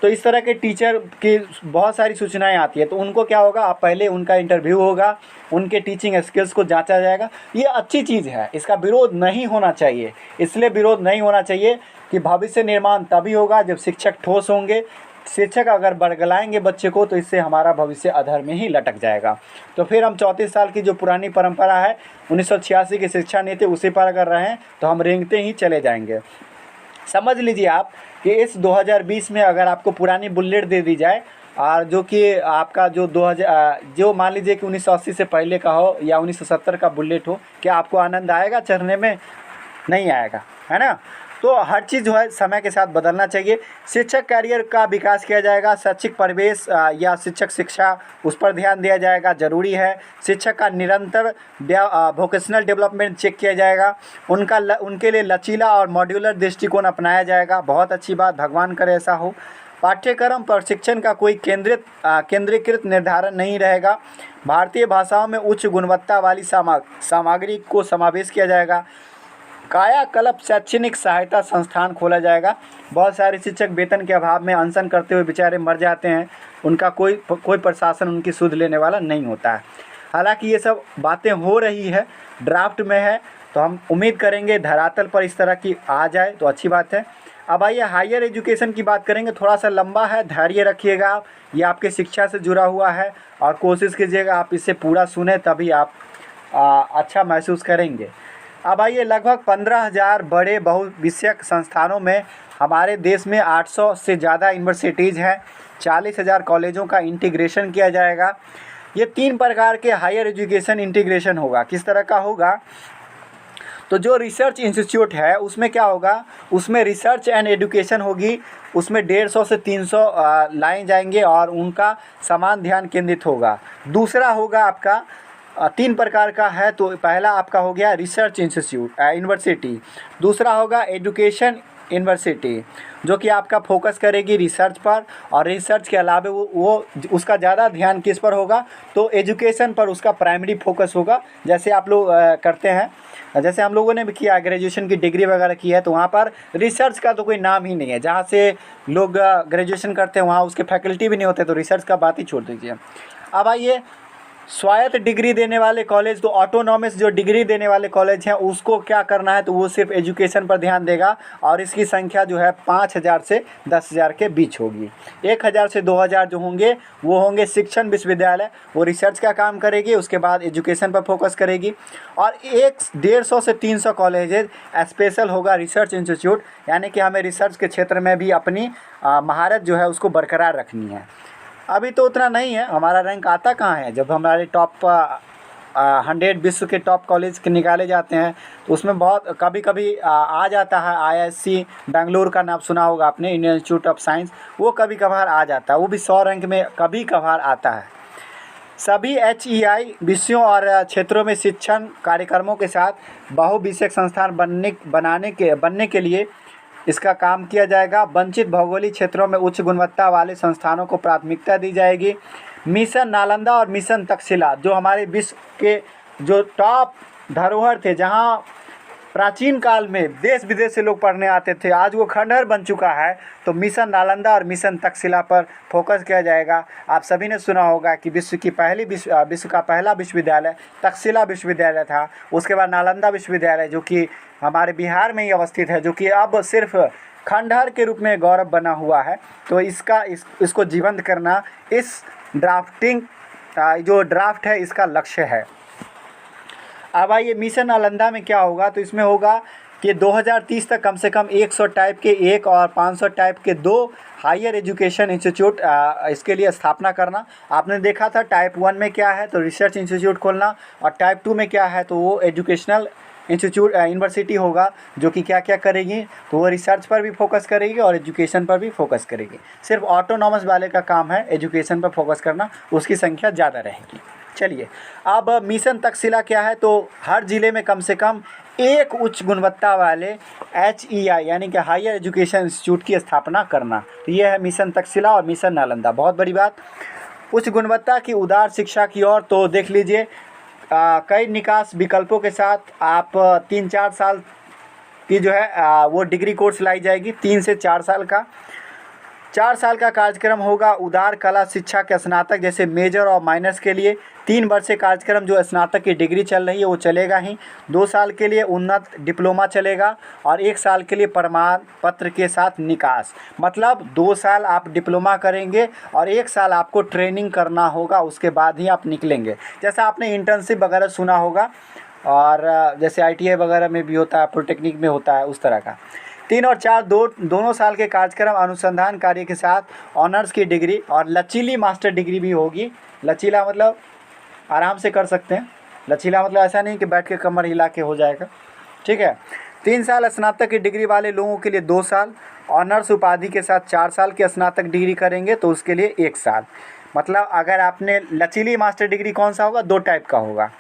तो इस तरह के टीचर की बहुत सारी सूचनाएं आती है। तो उनको क्या होगा, आप पहले उनका इंटरव्यू होगा, उनके टीचिंग स्किल्स को जांचा जाएगा। ये अच्छी चीज़ है, इसका विरोध नहीं होना चाहिए। इसलिए विरोध नहीं होना चाहिए कि भविष्य निर्माण तभी होगा जब शिक्षक ठोस होंगे। शिक्षक अगर बरगलाएंगे बच्चे को तो इससे हमारा भविष्य अधर में ही लटक जाएगा। तो फिर हम 34 साल की जो पुरानी परंपरा है 1986 की शिक्षा नीति, उसी पर अगर रहें तो हम रेंगते ही चले जाएंगे। समझ लीजिए आप कि इस 2020 में अगर आपको पुरानी बुलेट दे दी जाए और जो कि आपका जो 2000 जो मान लीजिए कि 1980 से पहले का हो या 1970 का बुलेट हो, क्या आपको आनंद आएगा चढ़ने में? नहीं आएगा, है ना। तो हर चीज़ जो है समय के साथ बदलना चाहिए। शिक्षक कैरियर का विकास किया जाएगा, शैक्षिक परिवेश या शिक्षक शिक्षा उस पर ध्यान दिया जाएगा, ज़रूरी है। शिक्षक का निरंतर वोकेशनल डेवलपमेंट चेक किया जाएगा, उनके लिए लचीला और मॉड्यूलर दृष्टिकोण अपनाया जाएगा। बहुत अच्छी बात, भगवान करे ऐसा हो। पाठ्यक्रम प्रशिक्षण का कोई केंद्रीकृत निर्धारण नहीं रहेगा। भारतीय भाषाओं में उच्च गुणवत्ता वाली सामग्री को समावेश किया जाएगा। कायाकल्प शैक्षणिक सहायता संस्थान खोला जाएगा। बहुत सारे शिक्षक वेतन के अभाव में अनशन करते हुए बेचारे मर जाते हैं, उनका कोई प्रशासन उनकी सुध लेने वाला नहीं होता है। हालांकि ये सब बातें हो रही है, ड्राफ्ट में है, तो हम उम्मीद करेंगे धरातल पर इस तरह की आ जाए तो अच्छी बात है। अब आइए हायर एजुकेशन की बात करेंगे। थोड़ा सा लंबा है, धैर्य रखिएगा आप, ये आपके शिक्षा से जुड़ा हुआ है और कोशिश कीजिएगा आप इसे पूरा सुने, तभी आप अच्छा महसूस करेंगे। अब आइए, लगभग 15,000 बड़े बहुविषयक संस्थानों में हमारे देश में 800 से ज़्यादा यूनिवर्सिटीज़ हैं। 40,000 कॉलेजों का इंटीग्रेशन किया जाएगा। ये 3 प्रकार के हायर एजुकेशन इंटीग्रेशन होगा। किस तरह का होगा, तो जो रिसर्च इंस्टीट्यूट है उसमें क्या होगा, उसमें रिसर्च एंड एजुकेशन होगी, उसमें 150 से 300 लाए जाएंगे और उनका समान ध्यान केंद्रित होगा। दूसरा होगा आपका 3 प्रकार का है, तो पहला आपका हो गया रिसर्च इंस्टीट्यूट यूनिवर्सिटी, दूसरा होगा एजुकेशन यूनिवर्सिटी जो कि आपका फोकस करेगी रिसर्च पर, और रिसर्च के अलावा वो उसका ज़्यादा ध्यान किस पर होगा, तो एजुकेशन पर उसका प्राइमरी फोकस होगा। जैसे आप लोग करते हैं, जैसे हम लोगों ने भी किया, ग्रेजुएशन की डिग्री वगैरह की है, तो वहाँ पर रिसर्च का तो कोई नाम ही नहीं है। जहाँ से लोग ग्रेजुएशन करते हैं वहाँ उसके फैकल्टी भी नहीं होते, तो रिसर्च का बात ही छोड़ दीजिए। अब आइए, स्वायत्त डिग्री देने वाले कॉलेज, तो ऑटोनॉमस जो डिग्री देने वाले कॉलेज हैं उसको क्या करना है, तो वो सिर्फ एजुकेशन पर ध्यान देगा और इसकी संख्या जो है 5,000 से 10,000 के बीच होगी। 1,000 से 2,000 जो होंगे वो होंगे शिक्षण विश्वविद्यालय, वो रिसर्च का काम करेगी, उसके बाद एजुकेशन पर फोकस करेगी। और 150 से 300 कॉलेजेज स्पेशल होगा रिसर्च इंस्टीट्यूट, यानी कि हमें रिसर्च के क्षेत्र में भी अपनी महारत जो है उसको बरकरार रखनी है। अभी तो उतना नहीं है, हमारा रैंक आता कहाँ है, जब हमारे टॉप 100 विश्व के टॉप कॉलेज के निकाले जाते हैं तो उसमें बहुत कभी कभी आ जाता है। IISc बेंगलुरु का नाम सुना होगा आपने, इंडियन इंस्टीट्यूट ऑफ साइंस, वो कभी कभार आ जाता है, वो भी 100 रैंक में कभी कभार आता है। सभी HEI विषयों और क्षेत्रों में शिक्षण कार्यक्रमों के साथ बहुविषयक संस्थान बनने के लिए इसका काम किया जाएगा। वंचित भौगोलिक क्षेत्रों में उच्च गुणवत्ता वाले संस्थानों को प्राथमिकता दी जाएगी। मिशन नालंदा और मिशन तक्षशिला जो हमारे विश्व के जो टॉप धरोहर थे, जहां प्राचीन काल में देश विदेश से लोग पढ़ने आते थे, आज वो खंडहर बन चुका है, तो मिशन नालंदा और मिशन तक्षशिला पर फोकस किया जाएगा। आप सभी ने सुना होगा कि विश्व का पहला विश्वविद्यालय तक्षशिला विश्वविद्यालय था, उसके बाद नालंदा विश्वविद्यालय जो कि हमारे बिहार में ही अवस्थित है, जो कि अब सिर्फ खंडहर के रूप में गौरव बना हुआ है। तो इसको जीवंत करना इस जो ड्राफ्ट है इसका लक्ष्य है। अब आइए, मिशन नालंदा में क्या होगा, तो इसमें होगा कि 2030 तक कम से कम 100 टाइप के 1 और 500 टाइप के 2 हायर एजुकेशन इंस्टीट्यूट इसके लिए स्थापना करना। आपने देखा था टाइप 1 में क्या है, तो रिसर्च इंस्टीट्यूट खोलना, और टाइप 2 में क्या है, तो वो एजुकेशनल इंस्टीट्यूट यूनिवर्सिटी होगा जो कि क्या क्या करेगी, तो वो रिसर्च पर भी फोकस करेगी और एजुकेशन पर भी फोकस करेगी। सिर्फ ऑटोनॉमस वाले का काम है एजुकेशन पर फोकस करना, उसकी संख्या ज़्यादा रहेगी। चलिए, अब मिशन तक्षशिला क्या है, तो हर ज़िले में कम से कम एक उच्च गुणवत्ता वाले HEI यानी कि हायर एजुकेशन इंस्टीट्यूट की स्थापना करना। तो ये है मिशन तक्षशिला और मिशन नालंदा। बहुत बड़ी बात। उच्च गुणवत्ता की उदार शिक्षा की ओर, तो देख लीजिए कई निकास विकल्पों के साथ आप 3-4 साल की जो है वो डिग्री कोर्स लाई जाएगी। 3 से 4 साल का 4 साल का कार्यक्रम होगा उदार कला शिक्षा के स्नातक जैसे मेजर और माइनर्स के लिए। 3 वर्षीय कार्यक्रम जो स्नातक की डिग्री चल रही है वो चलेगा ही। 2 साल के लिए उन्नत डिप्लोमा चलेगा और 1 साल के लिए प्रमाण पत्र के साथ निकास। मतलब 2 साल आप डिप्लोमा करेंगे और 1 साल आपको ट्रेनिंग करना होगा, उसके बाद ही आप निकलेंगे। जैसा आपने इंटर्नशिप वगैरह सुना होगा और जैसे ITI वगैरह में भी होता है, पॉलिटेक्निक में होता है, उस तरह का। 3 और 4 दोनों साल के कार्यक्रम अनुसंधान कार्य के साथ ऑनर्स की डिग्री और लचीली मास्टर डिग्री भी होगी। लचीला मतलब आराम से कर सकते हैं, लचीला मतलब ऐसा नहीं कि बैठ के कमर हिला के हो जाएगा, ठीक है। 3 साल स्नातक की डिग्री वाले लोगों के लिए 2 साल, ऑनर्स उपाधि के साथ 4 साल की स्नातक डिग्री करेंगे तो उसके लिए 1 साल। मतलब अगर आपने लचीली मास्टर डिग्री कौन सा होगा, 2 टाइप का होगा।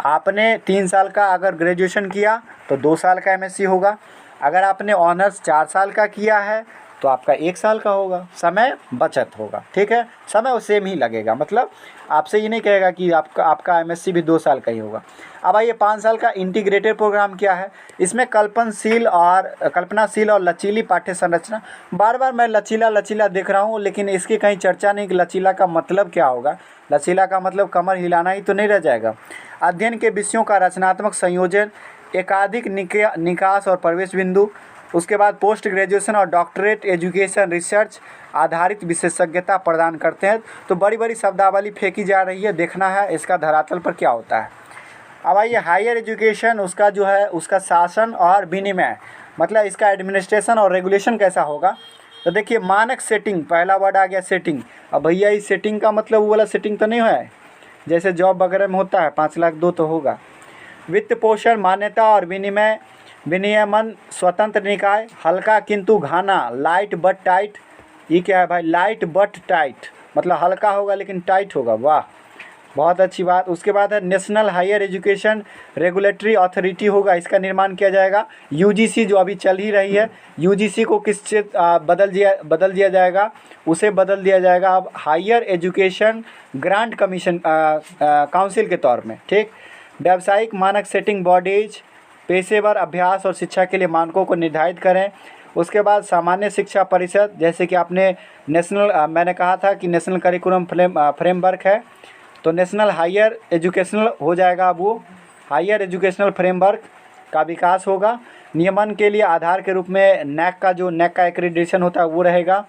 आपने 3 साल का अगर ग्रेजुएशन किया तो 2 साल का MSc होगा। अगर आपने ऑनर्स 4 साल का किया है तो आपका 1 साल का होगा। समय बचत होगा, ठीक है, समय सेम ही लगेगा। मतलब आपसे ये नहीं कहेगा कि आपका MSc भी 2 साल का ही होगा। अब आइए 5 साल का इंटीग्रेटेड प्रोग्राम क्या है। इसमें कल्पनाशील और लचीली पाठ्य संरचना। बार बार मैं लचीला लचीला देख रहा हूँ, लेकिन इसकी कहीं चर्चा नहीं कि लचीला का मतलब क्या होगा। लचीला का मतलब कमर हिलाना ही तो नहीं रह जाएगा। अध्ययन के विषयों का रचनात्मक संयोजन, एकाधिक निकास और प्रवेश बिंदु, उसके बाद पोस्ट ग्रेजुएशन और डॉक्टरेट एजुकेशन रिसर्च आधारित विशेषज्ञता प्रदान करते हैं। तो बड़ी बड़ी शब्दावली फेंकी जा रही है, देखना है इसका धरातल पर क्या होता है। अब आइए हायर एजुकेशन, उसका जो है उसका शासन और विनिमय, मतलब इसका एडमिनिस्ट्रेशन और रेगुलेशन कैसा होगा। तो देखिए मानक सेटिंग, पहला वर्ड आ गया सेटिंग। अब भैया इस सेटिंग का मतलब वो वाला सेटिंग तो नहीं है जैसे जॉब वगैरह में होता है 5 लाख दो तो होगा। वित्त पोषण, मान्यता और विनियमन, स्वतंत्र निकाय, हल्का किंतु घाना, लाइट बट टाइट। ये क्या है भाई, लाइट बट टाइट, मतलब हल्का होगा लेकिन टाइट होगा। वाह, बहुत अच्छी बात। उसके बाद है national higher education regulatory authority होगा, इसका निर्माण किया जाएगा। UGC जो अभी चल ही रही है, UGC को किस से बदल दिया जाएगा, उसे बदल दिया जाएगा अब higher education grant commission council के तौर में, ठीक। व्यावसायिक मानक सेटिंग बॉडीज पेशेवर अभ्यास और शिक्षा के लिए मानकों को निर्धारित करें। उसके बाद सामान्य शिक्षा परिषद, जैसे कि आपने नेशनल मैंने कहा था कि नेशनल करिकुलम फ्रेमवर्क है, तो नेशनल हायर एजुकेशनल हो जाएगा। अब वो हायर एजुकेशनल फ्रेमवर्क का विकास होगा। नियमन के लिए आधार के रूप में NAC का एक्रेडिटेशन होता है वो रहेगा।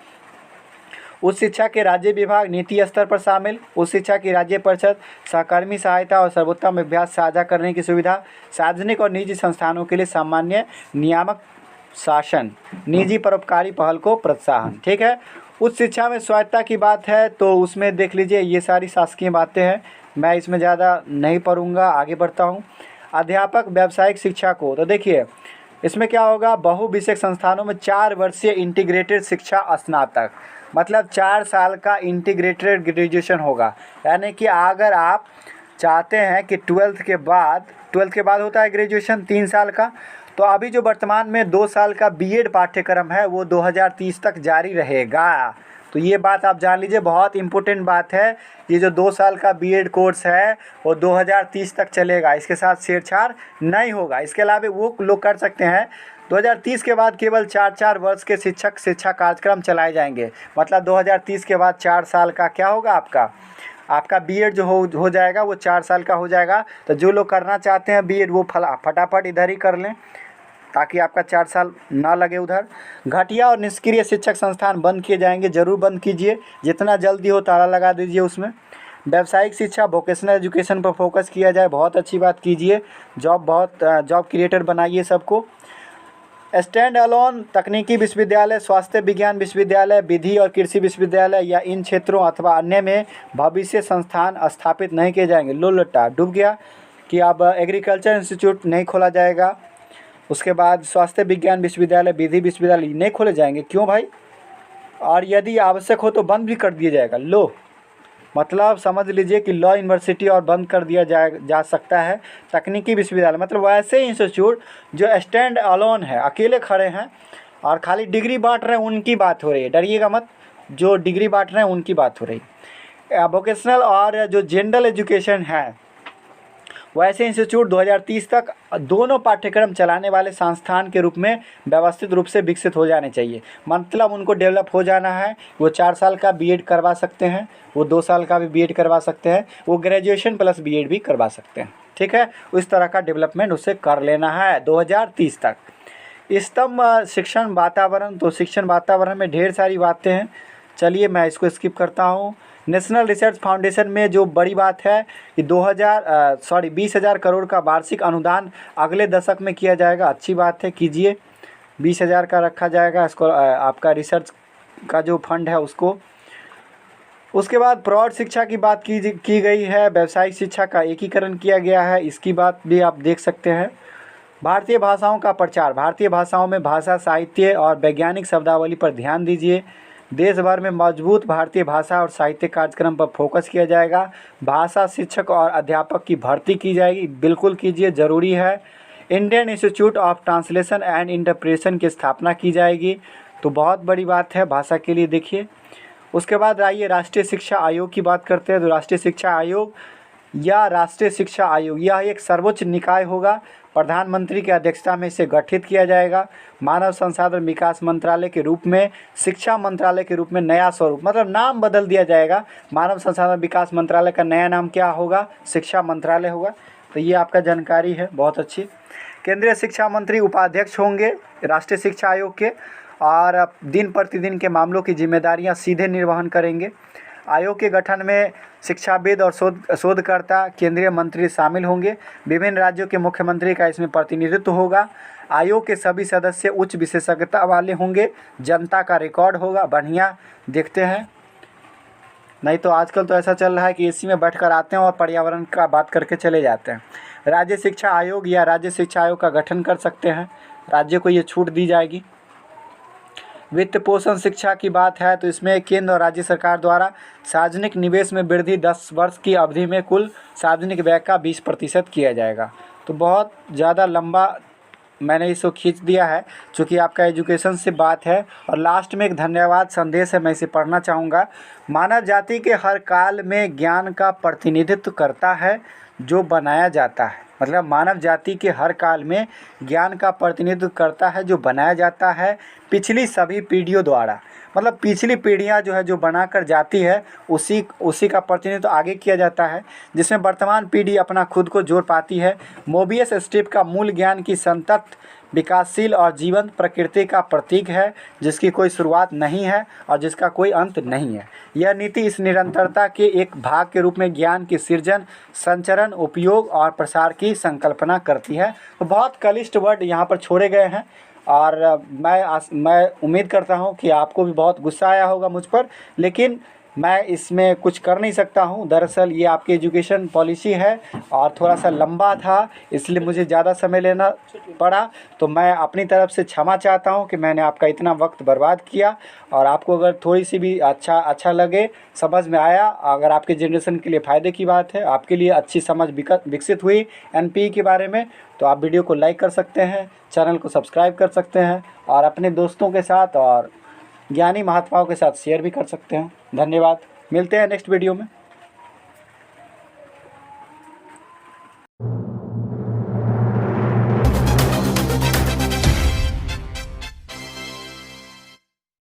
उच्च शिक्षा के राज्य विभाग नीति स्तर पर शामिल, उच्च शिक्षा की राज्य परिषद, सहकर्मी सहायता और सर्वोत्तम अभ्यास साझा करने की सुविधा, सार्वजनिक और निजी संस्थानों के लिए सामान्य नियामक शासन, निजी परोपकारी पहल को प्रोत्साहन, ठीक है। उच्च शिक्षा में स्वायत्तता की बात है तो उसमें देख लीजिए ये सारी शासकीय बातें हैं, मैं इसमें ज़्यादा नहीं पढ़ूंगा, आगे बढ़ता हूँ। अध्यापक व्यावसायिक शिक्षा को, तो देखिए इसमें क्या होगा, बहुविषयक संस्थानों में 4 वर्षीय इंटीग्रेटेड शिक्षा स्नातक, मतलब 4 साल का इंटीग्रेटेड ग्रेजुएशन होगा। यानी कि अगर आप चाहते हैं कि 12th के बाद होता है ग्रेजुएशन 3 साल का, तो अभी जो वर्तमान में 2 साल का BEd पाठ्यक्रम है वो 2030 तक जारी रहेगा। तो ये बात आप जान लीजिए, बहुत इम्पोर्टेंट बात है। ये जो 2 साल का BEd कोर्स है वो 2030 तक चलेगा, इसके साथ छेड़छाड़ नहीं होगा। इसके अलावा वो लोग कर सकते हैं 2030 के बाद केवल 4-4 वर्ष के शिक्षा कार्यक्रम चलाए जाएंगे। मतलब 2030 के बाद 4 साल का क्या होगा, आपका BEd जो हो जाएगा वो 4 साल का हो जाएगा। तो जो लोग करना चाहते हैं BEd वो फटाफट इधर ही कर लें ताकि आपका 4 साल ना लगे उधर। घटिया और निष्क्रिय शिक्षक संस्थान बंद किए जाएंगे, ज़रूर बंद कीजिए, जितना जल्दी हो ताला लगा दीजिए उसमें। व्यावसायिक शिक्षा वोकेशनल एजुकेशन पर फोकस किया जाए, बहुत अच्छी बात कीजिए। जॉब क्रिएटर बनाइए सबको। स्टैंड अलोन तकनीकी विश्वविद्यालय, स्वास्थ्य विज्ञान विश्वविद्यालय, विधि और कृषि विश्वविद्यालय या इन क्षेत्रों अथवा अन्य में भविष्य संस्थान स्थापित नहीं किए जाएंगे। लो लट्टा डूब गया। कि अब एग्रीकल्चर इंस्टीट्यूट नहीं खोला जाएगा। उसके बाद स्वास्थ्य विज्ञान विश्वविद्यालय, विधि विश्वविद्यालय नहीं खोले जाएंगे। क्यों भाई? और यदि आवश्यक हो तो बंद भी कर दिया जाएगा। लो, मतलब समझ लीजिए कि लॉ यूनिवर्सिटी और बंद कर दिया जा सकता है। तकनीकी विश्वविद्यालय मतलब वैसे इंस्टीट्यूट जो स्टैंड अलोन है, अकेले खड़े हैं और खाली डिग्री बांट रहे हैं, उनकी बात हो रही है। डरिएगा मत, जो डिग्री बांट रहे हैं उनकी बात हो रही है। वोकेशनल और जो जनरल एजुकेशन है, वैसे इंस्टीट्यूट 2030 तक दोनों पाठ्यक्रम चलाने वाले संस्थान के रूप में व्यवस्थित रूप से विकसित हो जाने चाहिए। मतलब उनको डेवलप हो जाना है। वो 4 साल का बीएड करवा सकते हैं, वो 2 साल का भी बीएड करवा सकते हैं, वो ग्रेजुएशन प्लस बीएड भी करवा सकते हैं। ठीक है, उस तरह का डेवलपमेंट उसे कर लेना है 2030 तक। स्तंभ शिक्षण वातावरण, तो शिक्षण वातावरण में ढेर सारी बातें हैं। चलिए मैं इसको स्किप करता हूँ। नेशनल रिसर्च फाउंडेशन में जो बड़ी बात है कि 20,000 करोड़ का वार्षिक अनुदान अगले दशक में किया जाएगा। अच्छी बात है, कीजिए। 20,000 का रखा जाएगा इसको, आपका रिसर्च का जो फंड है उसको। उसके बाद प्रौढ़ शिक्षा की बात की गई है। व्यावसायिक शिक्षा का एकीकरण किया गया है, इसकी बात भी आप देख सकते हैं। भारतीय भाषाओं का प्रचार, भारतीय भाषाओं में भाषा, साहित्य और वैज्ञानिक शब्दावली पर ध्यान दीजिए। देश भर में मजबूत भारतीय भाषा और साहित्य कार्यक्रम पर फोकस किया जाएगा। भाषा शिक्षक और अध्यापक की भर्ती की जाएगी, बिल्कुल कीजिए, ज़रूरी है। Indian institute of translation and interpretation की स्थापना की जाएगी, तो बहुत बड़ी बात है भाषा के लिए। देखिए, उसके बाद आइए राष्ट्रीय शिक्षा आयोग की बात करते हैं। तो राष्ट्रीय शिक्षा आयोग या राष्ट्रीय शिक्षा आयोग यह एक सर्वोच्च निकाय होगा। प्रधानमंत्री की अध्यक्षता में इसे गठित किया जाएगा। मानव संसाधन विकास मंत्रालय के रूप में, शिक्षा मंत्रालय के रूप में नया स्वरूप, मतलब नाम बदल दिया जाएगा। मानव संसाधन विकास मंत्रालय का नया नाम क्या होगा? शिक्षा मंत्रालय होगा। तो ये आपका जानकारी है, बहुत अच्छी। केंद्रीय शिक्षा मंत्री उपाध्यक्ष होंगे राष्ट्रीय शिक्षा आयोग के और दिन प्रतिदिन के मामलों की जिम्मेदारियां सीधे निर्वहन करेंगे। आयोग के गठन में शिक्षाविद और शोधकर्ता, केंद्रीय मंत्री शामिल होंगे। विभिन्न राज्यों के मुख्यमंत्री का इसमें प्रतिनिधित्व होगा। आयोग के सभी सदस्य उच्च विशेषज्ञता वाले होंगे। जनता का रिकॉर्ड होगा। बढ़िया, देखते हैं। नहीं तो आजकल तो ऐसा चल रहा है कि एसी में बैठकर आते हैं और पर्यावरण का बात करके चले जाते हैं। राज्य शिक्षा आयोग या राज्य शिक्षा आयोग का गठन कर सकते हैं, राज्य को ये छूट दी जाएगी। वित्त पोषण शिक्षा की बात है तो इसमें केंद्र और राज्य सरकार द्वारा सार्वजनिक निवेश में वृद्धि 10 वर्ष की अवधि में कुल सार्वजनिक व्यय का 20% किया जाएगा। तो बहुत ज़्यादा लंबा मैंने इसको खींच दिया है क्योंकि आपका एजुकेशन से बात है। और लास्ट में एक धन्यवाद संदेश है, मैं इसे पढ़ना चाहूँगा। मानव जाति के हर काल में ज्ञान का प्रतिनिधित्व करता है जो बनाया जाता है। मतलब मानव जाति के हर काल में ज्ञान का प्रतिनिधित्व करता है जो बनाया जाता है पिछली सभी पीढ़ियों द्वारा। मतलब पिछली पीढ़ियां जो है जो बनाकर जाती है उसी का प्रतिनिधित्व आगे किया जाता है, जिसमें वर्तमान पीढ़ी अपना खुद को जोड़ पाती है। मोबियस स्ट्रिप का मूल ज्ञान की संतत, विकासशील और जीवंत प्रकृति का प्रतीक है, जिसकी कोई शुरुआत नहीं है और जिसका कोई अंत नहीं है। यह नीति इस निरंतरता के एक भाग के रूप में ज्ञान की सृजन, संचरण, उपयोग और प्रसार की संकल्पना करती है। तो बहुत क्लिष्ट वर्ड यहाँ पर छोड़े गए हैं और मैं उम्मीद करता हूँ कि आपको भी बहुत गुस्सा आया होगा मुझ पर, लेकिन मैं इसमें कुछ कर नहीं सकता हूँ। दरअसल ये आपकी एजुकेशन पॉलिसी है और थोड़ा सा लंबा था, इसलिए मुझे ज़्यादा समय लेना पड़ा। तो मैं अपनी तरफ से क्षमा चाहता हूँ कि मैंने आपका इतना वक्त बर्बाद किया। और आपको अगर थोड़ी सी भी अच्छा लगे, समझ में आया, अगर आपके जनरेशन के लिए फ़ायदे की बात है, आपके लिए अच्छी समझ विकसित हुई एनपीई के बारे में, तो आप वीडियो को लाइक कर सकते हैं, चैनल को सब्सक्राइब कर सकते हैं और अपने दोस्तों के साथ और ज्ञानी महात्माओं के साथ शेयर भी कर सकते हैं। धन्यवाद, मिलते हैं नेक्स्ट वीडियो में।